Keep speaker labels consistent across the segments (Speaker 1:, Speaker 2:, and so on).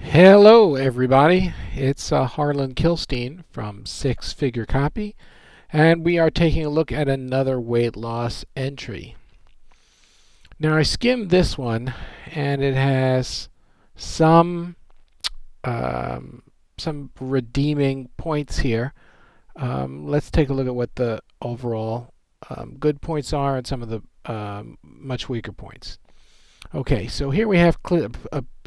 Speaker 1: Hello, everybody. It's Harlan Kilstein from Six Figure Copy, and we are taking a look at another weight loss entry. Now, I skimmed this one, and it has some um, some redeeming points here. Let's take a look at what the overall good points are and some of the much weaker points. Okay, so here we have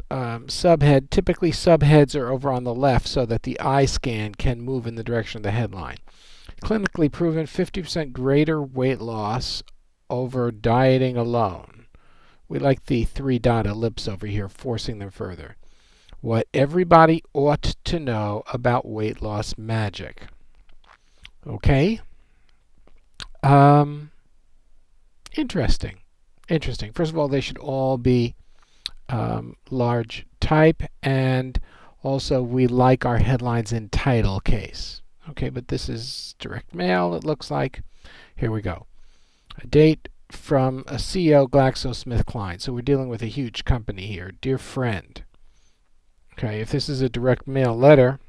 Speaker 1: subhead. Typically, subheads are over on the left so that the eye scan can move in the direction of the headline. Clinically proven 50% greater weight loss over dieting alone. We like the three-dot ellipse over here, forcing them further. What everybody ought to know about weight loss magic. Okay. Interesting. Interesting. First of all, they should all be large type, and also we like our headlines in title case. Okay, but this is direct mail, it looks like. Here we go. A date from a CEO GlaxoSmithKline. So we're dealing with a huge company here. Dear friend. Okay, if this is a direct mail letter,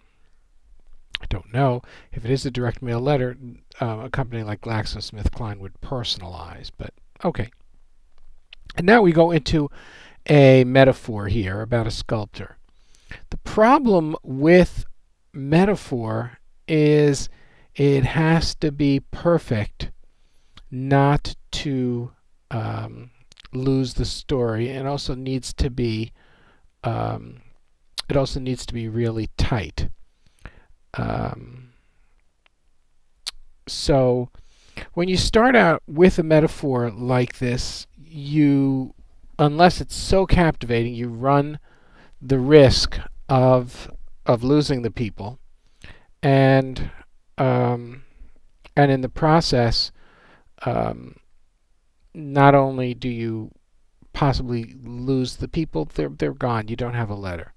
Speaker 1: I don't know. If it is a direct mail letter, a company like GlaxoSmithKline would personalize, but okay. And now we go into a metaphor here about a sculptor. The problem with metaphor is it has to be perfect not to lose the story, and also needs to be it also needs to be really tight. So when you start out with a metaphor like this, unless it's so captivating, you run the risk of losing the people, and in the process, not only do you possibly lose the people, they're gone. You don't have a letter.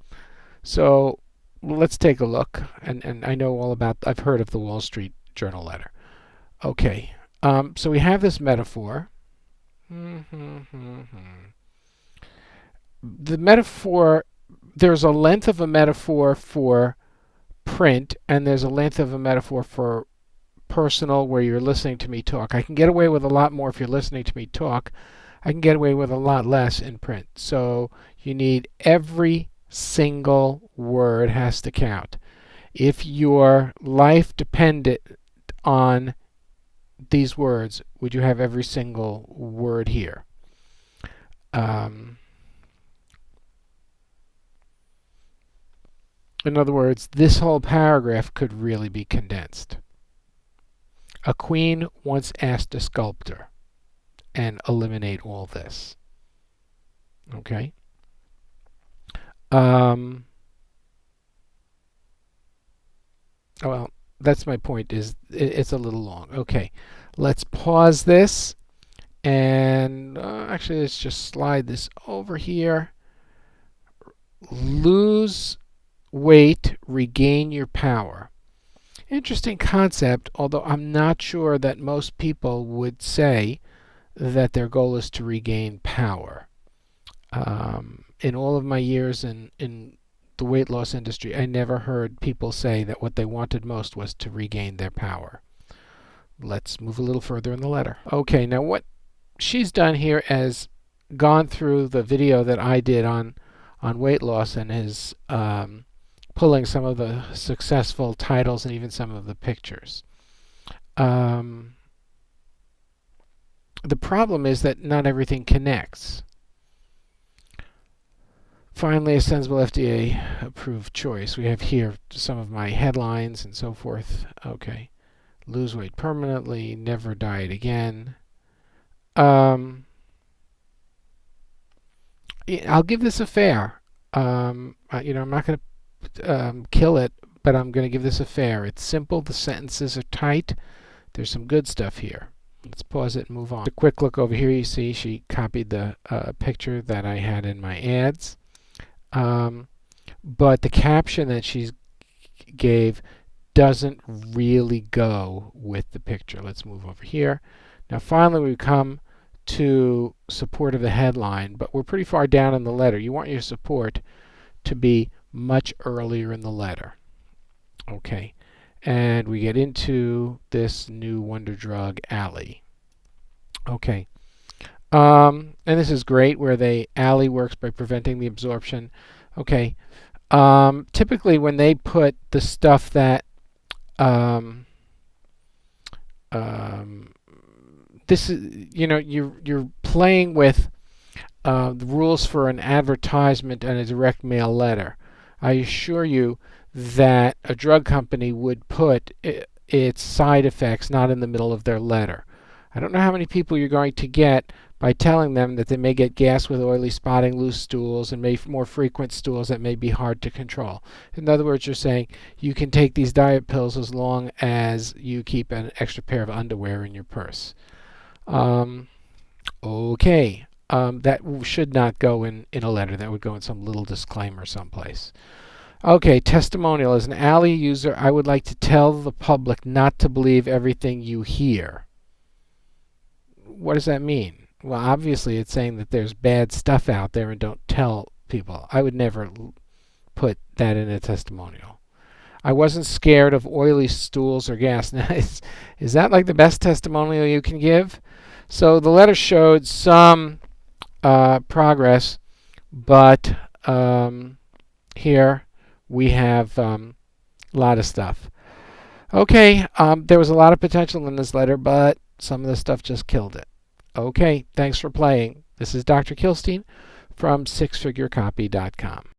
Speaker 1: So let's take a look. And I know all about. I've heard of the Wall Street Journal letter. Okay. So we have this metaphor. The metaphor, there's a length of a metaphor for print, and there's a length of a metaphor for personal, where you're listening to me talk. I can get away with a lot more if you're listening to me talk. I can get away with a lot less in print. So you need every single word has to count. If your life depended on these words, would you have every single word here? In other words, this whole paragraph could really be condensed. A queen once asked a sculptor, and eliminate all this. Okay? Well, that's my point, is it's a little long. Okay, let's pause this, and actually let's just slide this over here. Lose weight, regain your power. Interesting concept, although I'm not sure that most people would say that their goal is to regain power. In all of my years in the weight loss industry, I never heard people say that what they wanted most was to regain their power. Let's move a little further in the letter. Okay, now what she's done here is gone through the video that I did on weight loss, and is pulling some of the successful titles and even some of the pictures. The problem is that not everything connects. Finally, a sensible FDA approved choice. We have here some of my headlines and so forth. Okay. Lose weight permanently, never diet again. I'll give this a fair. I'm not going to kill it, but I'm going to give this a fair. It's simple. The sentences are tight. There's some good stuff here. Let's pause it and move on. A quick look over here. You see she copied the picture that I had in my ads. But the caption that she gave doesn't really go with the picture. Let's move over here. Now finally we come to support of the headline, but we're pretty far down in the letter. You want your support to be much earlier in the letter. Okay, and we get into this new wonder drug, alley. Okay, and this is great where alley works by preventing the absorption. Okay, typically when they put the stuff that um, um, this is, you're playing with the rules for an advertisement and a direct mail letter. I assure you that a drug company would put its side effects not in the middle of their letter. I don't know how many people you're going to get by telling them that they may get gas with oily spotting, loose stools, and more frequent stools that may be hard to control. In other words, you're saying you can take these diet pills as long as you keep an extra pair of underwear in your purse. Okay. That should not go in a letter. That would go in some little disclaimer someplace. Okay, testimonial. As an alley user, I would like to tell the public not to believe everything you hear. What does that mean? Well, obviously it's saying that there's bad stuff out there and don't tell people. I would never put that in a testimonial. I wasn't scared of oily stools or gas. Now, is that like the best testimonial you can give? So the letter showed some progress, but here we have a lot of stuff. Okay, there was a lot of potential in this letter, but some of the stuff just killed it. Okay, thanks for playing. This is Dr. Kilstein from sixfigurecopy.com.